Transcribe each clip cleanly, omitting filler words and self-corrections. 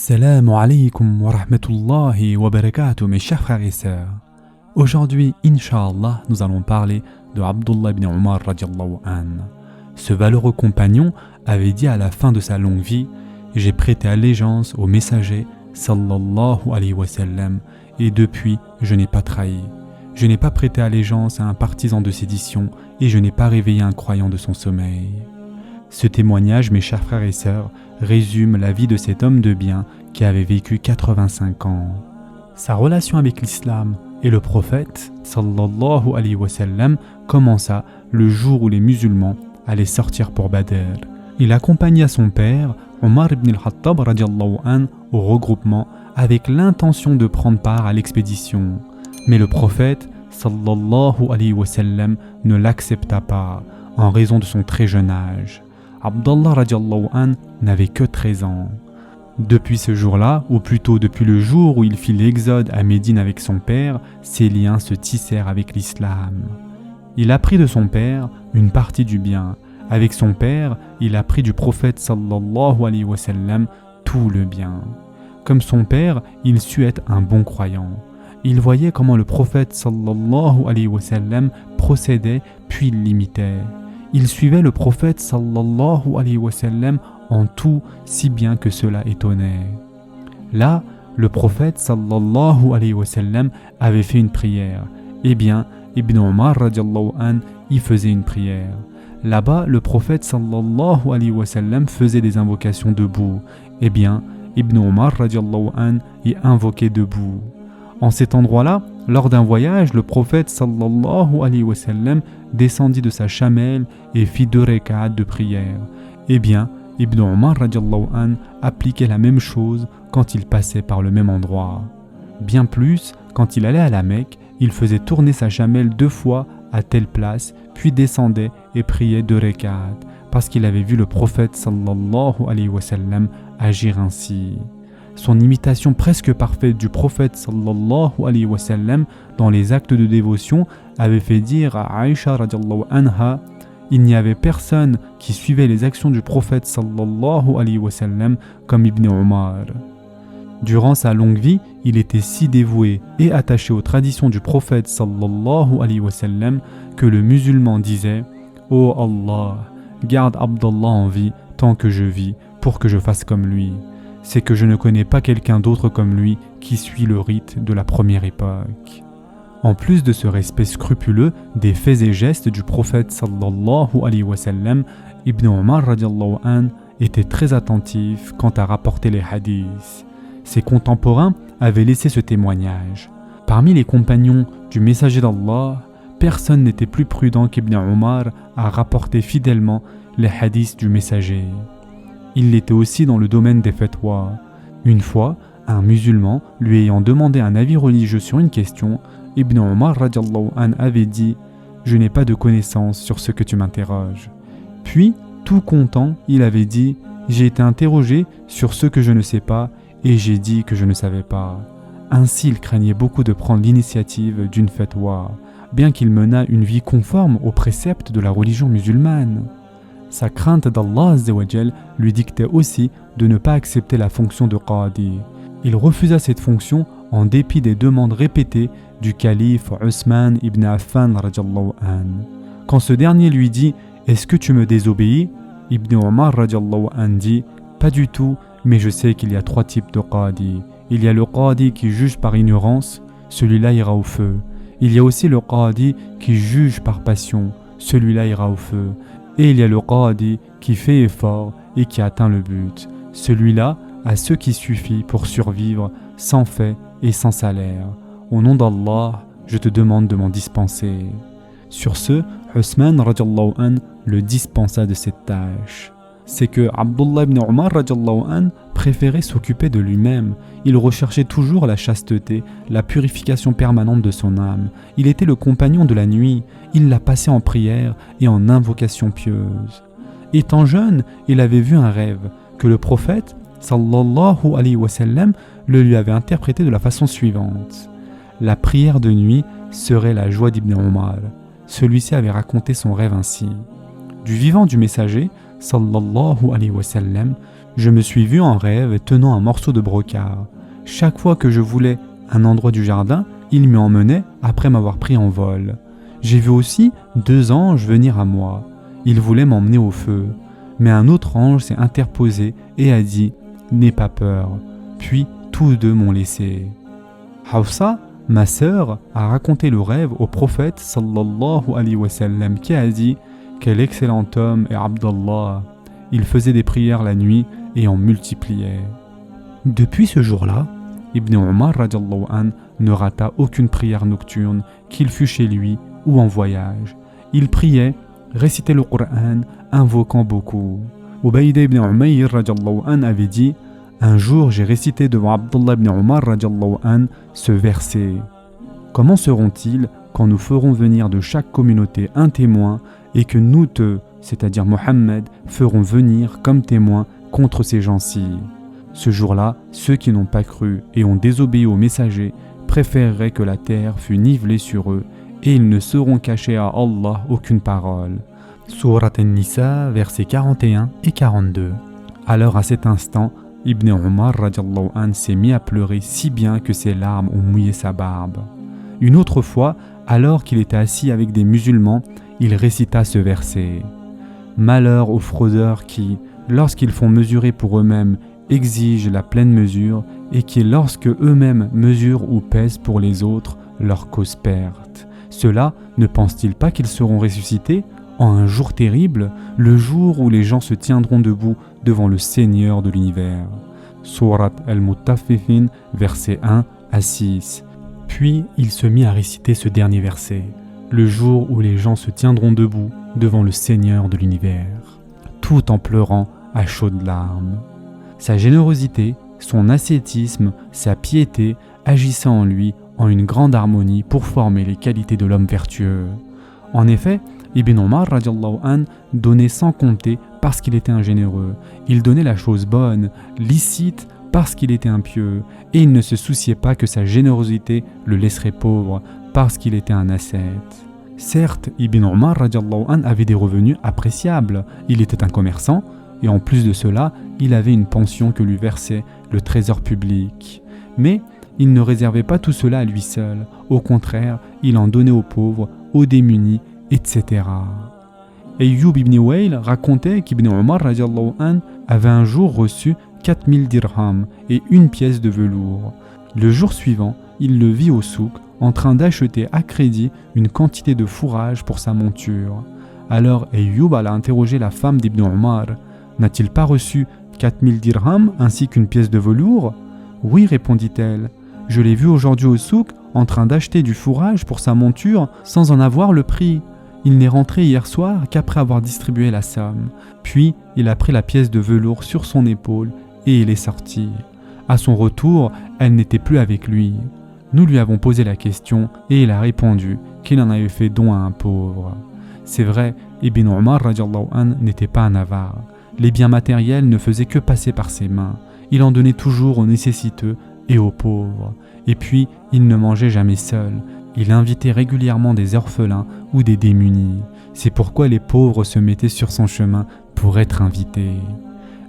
Assalamu alaikum wa rahmatullahi wa barakatuh, mes chers frères et sœurs. Aujourd'hui, Inch'Allah, nous allons parler de Abdullah ibn Umar radiallahu anhu. Ce valeureux compagnon avait dit à la fin de sa longue vie: j'ai prêté allégeance au messager sallallahu alayhi wa sallam et depuis je n'ai pas trahi. Je n'ai pas prêté allégeance à un partisan de sédition et je n'ai pas réveillé un croyant de son sommeil. Ce témoignage, mes chers frères et sœurs, résume la vie de cet homme de bien qui avait vécu 85 ans. Sa relation avec l'islam et le prophète sallallahu alayhi wa sallam commença le jour où les musulmans allaient sortir pour Badr. Il accompagna son père, Omar ibn al-Khattab radiallahu anhu, au regroupement avec l'intention de prendre part à l'expédition. Mais le prophète sallallahu alayhi wa sallam ne l'accepta pas en raison de son très jeune âge. Abdallah radiallahu anhu n'avait que 13 ans. Depuis ce jour-là, ou plutôt depuis le jour où il fit l'exode à Médine avec son père, ses liens se tissèrent avec l'islam. Il apprit de son père une partie du bien. Avec son père, il apprit du prophète sallallahu alayhi wa sallam tout le bien. Comme son père, il sut être un bon croyant. Il voyait comment le prophète sallallahu alayhi wa sallam procédait puis il l'imitait. Il suivait le prophète sallallahu alayhi wa sallam en tout, si bien que cela étonnait. Là, le prophète sallallahu alayhi wa sallam avait fait une prière. Eh bien, Ibn Umar radiallahu anhu y faisait une prière. Là-bas, le prophète sallallahu alayhi wa sallam faisait des invocations debout. Eh bien, Ibn Umar radiallahu anhu y invoquait debout. En cet endroit-là, lors d'un voyage, le prophète sallallahu alayhi wa sallam descendit de sa chamelle et fit 2 rak'at de prière. Eh bien, Ibn Umar radiallahu anhu appliquait la même chose quand il passait par le même endroit. Bien plus, quand il allait à la Mecque, il faisait tourner sa chamelle 2 fois à telle place, puis descendait et priait 2 rak'at, parce qu'il avait vu le prophète sallallahu alayhi wa sallam agir ainsi. Son imitation presque parfaite du prophète sallallahu alayhi wa sallam dans les actes de dévotion avait fait dire à Aïcha radiallahu anha: il n'y avait personne qui suivait les actions du prophète sallallahu alayhi wa sallam comme Ibn Umar. Durant sa longue vie, il était si dévoué et attaché aux traditions du prophète sallallahu alayhi wa sallam que le musulman disait: ô Allah, garde Abdallah en vie tant que je vis pour que je fasse comme lui. C'est que je ne connais pas quelqu'un d'autre comme lui qui suit le rite de la première époque. En plus de ce respect scrupuleux des faits et gestes du prophète sallallahu alayhi wa sallam, Ibn Umar radiallahu anhu était très attentif quant à rapporter les hadiths. Ses contemporains avaient laissé ce témoignage. Parmi les compagnons du messager d'Allah, personne n'était plus prudent qu'Ibn Umar à rapporter fidèlement les hadiths du messager. Il l'était aussi dans le domaine des fatwas. Une fois, un musulman lui ayant demandé un avis religieux sur une question, Ibn Umar radiallahu anhu avait dit: je n'ai pas de connaissances sur ce que tu m'interroges. Puis, tout content, il avait dit: j'ai été interrogé sur ce que je ne sais pas et j'ai dit que je ne savais pas. Ainsi, il craignait beaucoup de prendre l'initiative d'une fatwa, bien qu'il menât une vie conforme aux préceptes de la religion musulmane. Sa crainte d'Allah Azza wa Jal lui dictait aussi de ne pas accepter la fonction de Qadi. Il refusa cette fonction en dépit des demandes répétées du calife Othman ibn Affan radiallahu anhu. Quand ce dernier lui dit: est-ce que tu me désobéis? Ibn Umar radiallahu anhu dit: pas du tout, mais je sais qu'il y a 3 types de Qadi. Il y a le Qadi qui juge par ignorance, celui-là ira au feu. Il y a aussi le Qadi qui juge par passion, celui-là ira au feu. Et il y a le Qadi qui fait effort et qui atteint le but. Celui-là a ce qui suffit pour survivre sans fait et sans salaire. Au nom d'Allah, je te demande de m'en dispenser. Sur ce, Othman radiallahu anhu le dispensa de cette tâche. C'est que Abdullah ibn Umar radiallahu anhu préférait s'occuper de lui-même. Il recherchait toujours la chasteté, la purification permanente de son âme. Il était le compagnon de la nuit. Il la passait en prière et en invocation pieuse. Étant jeune, il avait vu un rêve que le prophète sallallahu alayhi wa sallam le lui avait interprété de la façon suivante. La prière de nuit serait la joie d'Ibn Umar. Celui-ci avait raconté son rêve ainsi. Du vivant du messager sallallahu alayhi wa sallam, Je me suis vu en rêve tenant un morceau de brocart. Chaque fois que je voulais un endroit du jardin, il m'y emmenait après m'avoir pris en vol. J'ai vu aussi 2 anges venir à moi. Ils voulaient m'emmener au feu. Mais un autre ange s'est interposé et a dit « N'aie pas peur ». Puis tous deux m'ont laissé. Hafsa, ma sœur, a raconté le rêve au prophète sallallahu alayhi wa sallam qui a dit « Quel excellent homme est Abdallah ». Il faisait des prières la nuit et en multipliait. Depuis ce jour-là, Ibn Omar radiallahu an ne rata aucune prière nocturne, qu'il fût chez lui ou en voyage. Il priait, récitait le Coran, invoquant beaucoup. Ubayda ibn Umayr radiallahu an avait dit « Un jour j'ai récité devant Abdullah ibn Omar radiallahu an ce verset. Comment seront-ils quand nous ferons venir de chaque communauté un témoin et que nous te, c'est-à-dire Mohammed, ferons venir comme témoin contre ces gens-ci. Ce jour-là, ceux qui n'ont pas cru et ont désobéi aux messagers préféreraient que la terre fût nivelée sur eux et ils ne sauront cacher à Allah aucune parole. Sourate An-Nisa, versets 41 et 42. Alors à cet instant, Ibn Omar radiallahu an s'est mis à pleurer si bien que ses larmes ont mouillé sa barbe. Une autre fois, alors qu'il était assis avec des musulmans, il récita ce verset. Malheur aux fraudeurs qui, lorsqu'ils font mesurer pour eux-mêmes, exigent la pleine mesure et qui, lorsque eux-mêmes mesurent ou pèsent pour les autres, leur causent perte. Ceux-là ne pensent-ils pas qu'ils seront ressuscités en un jour terrible, le jour où les gens se tiendront debout devant le Seigneur de l'univers. Surat al-Mutaffifin, versets 1 à 6. Puis il se mit à réciter ce dernier verset. Le jour où les gens se tiendront debout devant le Seigneur de l'univers, tout en pleurant à chaudes larmes. Sa générosité, son ascétisme, sa piété agissaient en lui en une grande harmonie pour former les qualités de l'homme vertueux. En effet, Ibn Omar radiallahu an donnait sans compter parce qu'il était un généreux. Il donnait la chose bonne, licite parce qu'il était impieux, et il ne se souciait pas que sa générosité le laisserait pauvre parce qu'il était un ascète. Certes, Ibn Omar radiallahu an avait des revenus appréciables, il était un commerçant, et en plus de cela, il avait une pension que lui versait le trésor public. Mais il ne réservait pas tout cela à lui seul, au contraire, il en donnait aux pauvres, aux démunis, etc. Ayyub ibn Wayl racontait qu'Ibn Omar radiallahu an avait un jour reçu 4000 dirhams et une pièce de velours. Le jour suivant, il le vit au souk en train d'acheter à crédit une quantité de fourrage pour sa monture. Alors Ayyub alla interroger la femme d'Ibn Omar. « N'a-t-il pas reçu 4000 dirhams ainsi qu'une pièce de velours ?»« Oui, répondit-elle. Je l'ai vu aujourd'hui au souk en train d'acheter du fourrage pour sa monture sans en avoir le prix. Il n'est rentré hier soir qu'après avoir distribué la somme. Puis il a pris la pièce de velours sur son épaule et il est sorti. À son retour, elle n'était plus avec lui. Nous lui avons posé la question et il a répondu qu'il en avait fait don à un pauvre. C'est vrai, Ibn Omar radiallahu an n'était pas un avare. Les biens matériels ne faisaient que passer par ses mains. Il en donnait toujours aux nécessiteux et aux pauvres. Et puis, il ne mangeait jamais seul. Il invitait régulièrement des orphelins ou des démunis. C'est pourquoi les pauvres se mettaient sur son chemin pour être invités.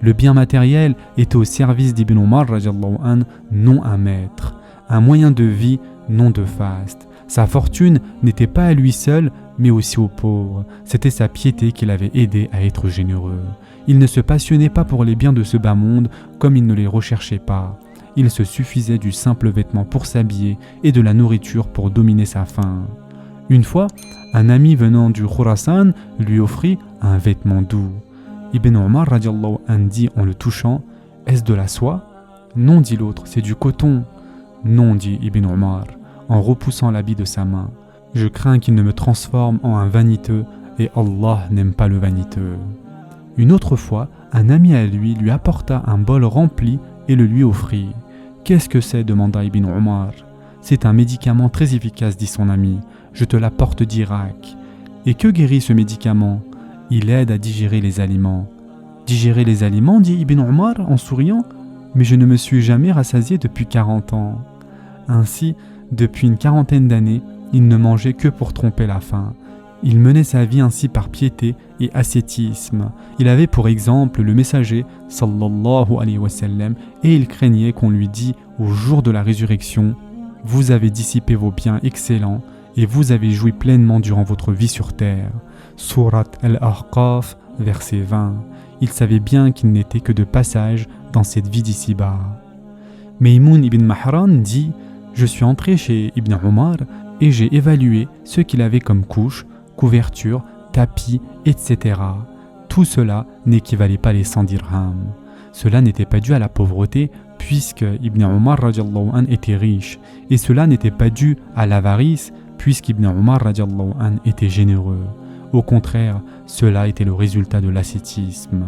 Le bien matériel était au service d'Ibn Omar radiallahu an, non un maître. Un moyen de vie, non de faste. Sa fortune n'était pas à lui seul, mais aussi aux pauvres. C'était sa piété qui l'avait aidé à être généreux. Il ne se passionnait pas pour les biens de ce bas monde comme il ne les recherchait pas. Il se suffisait du simple vêtement pour s'habiller et de la nourriture pour dominer sa faim. Une fois, un ami venant du Khurasan lui offrit un vêtement doux. Ibn Omar radiallahu an dit en le touchant « Est-ce de la soie ?» ?»« Non, dit l'autre, c'est du coton. »« Non, dit Ibn Omar, en repoussant l'habit de sa main. Je crains qu'il ne me transforme en un vaniteux et Allah n'aime pas le vaniteux. » Une autre fois, un ami à lui apporta un bol rempli et le lui offrit. « Qu'est-ce que c'est » demanda Ibn Omar. « C'est un médicament très efficace, dit son ami. Je te l'apporte d'Irak. »« Et que guérit ce médicament ?»« Il aide à digérer les aliments. »« Digérer les aliments » dit Ibn Omar en souriant. « Mais je ne me suis jamais rassasié depuis 40 ans. » Ainsi, depuis une quarantaine d'années, il ne mangeait que pour tromper la faim. Il menait sa vie ainsi par piété et ascétisme. Il avait pour exemple le messager sallallahu alayhi wa sallam et il craignait qu'on lui dise au jour de la résurrection « Vous avez dissipé vos biens excellents et vous avez joui pleinement durant votre vie sur terre. » Surat Al-Ahqaf, verset 20. Il savait bien qu'il n'était que de passage dans cette vie d'ici-bas. Maymoun ibn Mahran dit « Je suis entré chez Ibn Omar et j'ai évalué ce qu'il avait comme couche, couverture, tapis, etc. Tout cela n'équivalait pas les 100 dirhams. Cela n'était pas dû à la pauvreté puisque Ibn Omar radiallahu anh était riche et cela n'était pas dû à l'avarice puisqu'Ibn Omar radiallahu anh était généreux. Au contraire, cela était le résultat de l'ascétisme.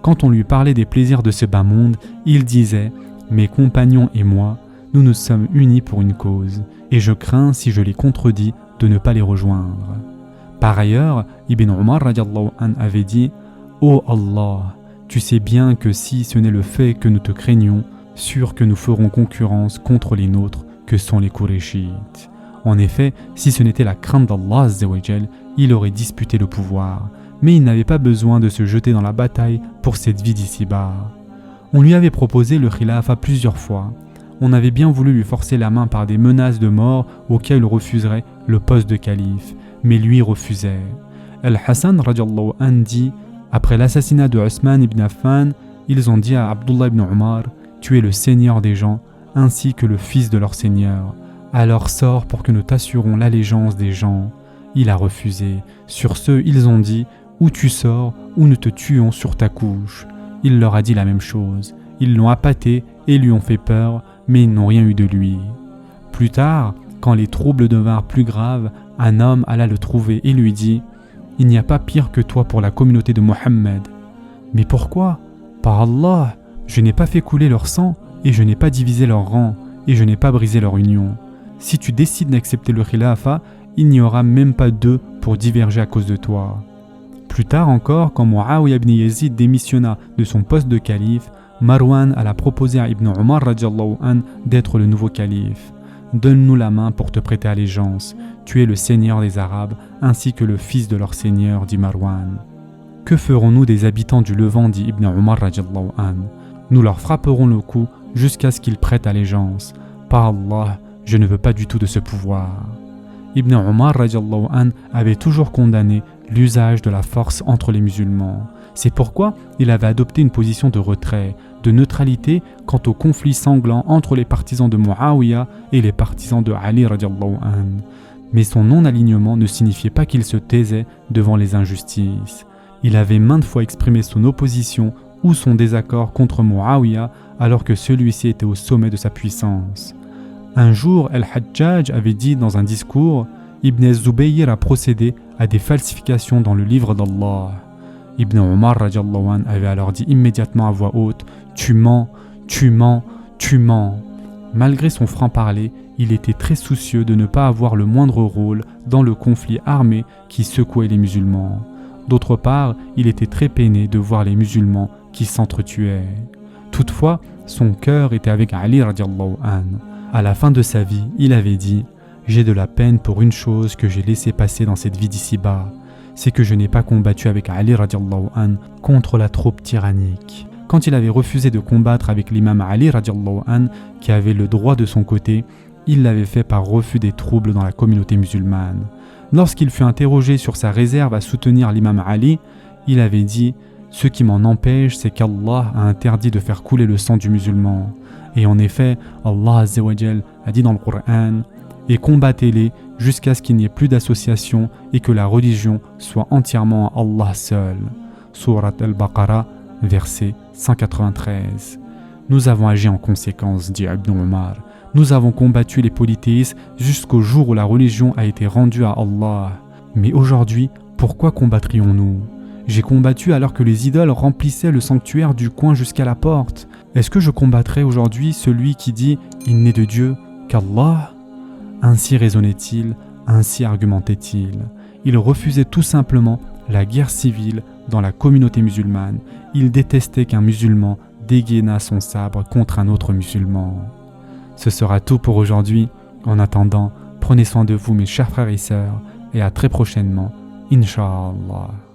Quand on lui parlait des plaisirs de ce bas monde, il disait « Mes compagnons et moi, nous nous sommes unis pour une cause et je crains si je les contredis de ne pas les rejoindre. » Par ailleurs, Ibn Omar radiallahu anh avait dit « Ô Allah, tu sais bien que si ce n'est le fait que nous te craignons, sûr que nous ferons concurrence contre les nôtres que sont les Qurayshites. » En effet, si ce n'était la crainte d'Allah Azzawajal, il aurait disputé le pouvoir, mais il n'avait pas besoin de se jeter dans la bataille pour cette vie d'ici-bas. On lui avait proposé le khilafa plusieurs fois. On avait bien voulu lui forcer la main par des menaces de mort auxquelles il refuserait le poste de calife, mais lui refusait. Al-Hassan radiallahu anh dit « Après l'assassinat de Osman ibn Affan, ils ont dit à Abdullah ibn Omar « Tu es le seigneur des gens, ainsi que le fils de leur seigneur. Alors sors pour que nous t'assurons l'allégeance des gens. » Il a refusé. Sur ce, ils ont dit « Ou tu sors, ou nous te tuons sur ta couche. » Il leur a dit la même chose. Ils l'ont appâté et lui ont fait peur, mais ils n'ont rien eu de lui. Plus tard, quand les troubles devinrent plus graves, un homme alla le trouver et lui dit « Il n'y a pas pire que toi pour la communauté de Mohammed. » « Mais pourquoi ? Par Allah, je n'ai pas fait couler leur sang et je n'ai pas divisé leur rang et je n'ai pas brisé leur union. Si tu décides d'accepter le khilafa, il n'y aura même pas d'eux pour diverger à cause de toi. » Plus tard encore, quand Muawiyah ibn Yazid démissionna de son poste de calife, Marwan alla proposer à Ibn Omar radiallahu anh d'être le nouveau calife. « Donne-nous la main pour te prêter allégeance. Tu es le seigneur des Arabes ainsi que le fils de leur seigneur, dit Marwan. Que ferons-nous des habitants du Levant, dit Ibn Omar radiallahu anh. Nous leur frapperons le cou jusqu'à ce qu'ils prêtent allégeance. Par Allah, je ne veux pas du tout de ce pouvoir. » Ibn Omar radiallahu anh avait toujours condamné l'usage de la force entre les musulmans. C'est pourquoi il avait adopté une position de retrait, de neutralité quant au conflit sanglant entre les partisans de Muawiyah et les partisans de Ali radiallahu anh. Mais son non-alignement ne signifiait pas qu'il se taisait devant les injustices. Il avait maintes fois exprimé son opposition ou son désaccord contre Muawiyah alors que celui-ci était au sommet de sa puissance. Un jour, Al-Hajjaj avait dit dans un discours « Ibn Zubayr a procédé à des falsifications dans le livre d'Allah. » Ibn Omar radiallahu anh avait alors dit immédiatement à voix haute « Tu mens, tu mens, tu mens !» Malgré son franc-parler, il était très soucieux de ne pas avoir le moindre rôle dans le conflit armé qui secouait les musulmans. D'autre part, il était très peiné de voir les musulmans qui s'entretuaient. Toutefois, son cœur était avec Ali radiallahu anh. À la fin de sa vie, il avait dit « J'ai de la peine pour une chose que j'ai laissé passer dans cette vie d'ici-bas. C'est que je n'ai pas combattu avec Ali radiallahu anh contre la troupe tyrannique. » Quand il avait refusé de combattre avec l'imam Ali radiallahu anh, qui avait le droit de son côté, il l'avait fait par refus des troubles dans la communauté musulmane. Lorsqu'il fut interrogé sur sa réserve à soutenir l'imam Ali, il avait dit « Ce qui m'en empêche, c'est qu'Allah a interdit de faire couler le sang du musulman. » Et en effet, Allah Azzawajal a dit dans le Coran « Et combattez-les jusqu'à ce qu'il n'y ait plus d'association et que la religion soit entièrement à Allah seul. » Surat Al-Baqarah, verset 193. Nous avons agi en conséquence, dit Ibn Omar. Nous avons combattu les polythéistes jusqu'au jour où la religion a été rendue à Allah. Mais aujourd'hui, pourquoi combattrions-nous ? J'ai combattu alors que les idoles remplissaient le sanctuaire du coin jusqu'à la porte. Est-ce que je combattrai aujourd'hui celui qui dit « Il n'est de Dieu qu'Allah » Ainsi raisonnait-il, ainsi argumentait-il. Il refusait tout simplement la guerre civile dans la communauté musulmane. Il détestait qu'un musulman dégainât son sabre contre un autre musulman. Ce sera tout pour aujourd'hui. En attendant, prenez soin de vous mes chers frères et sœurs et à très prochainement. Inch'Allah.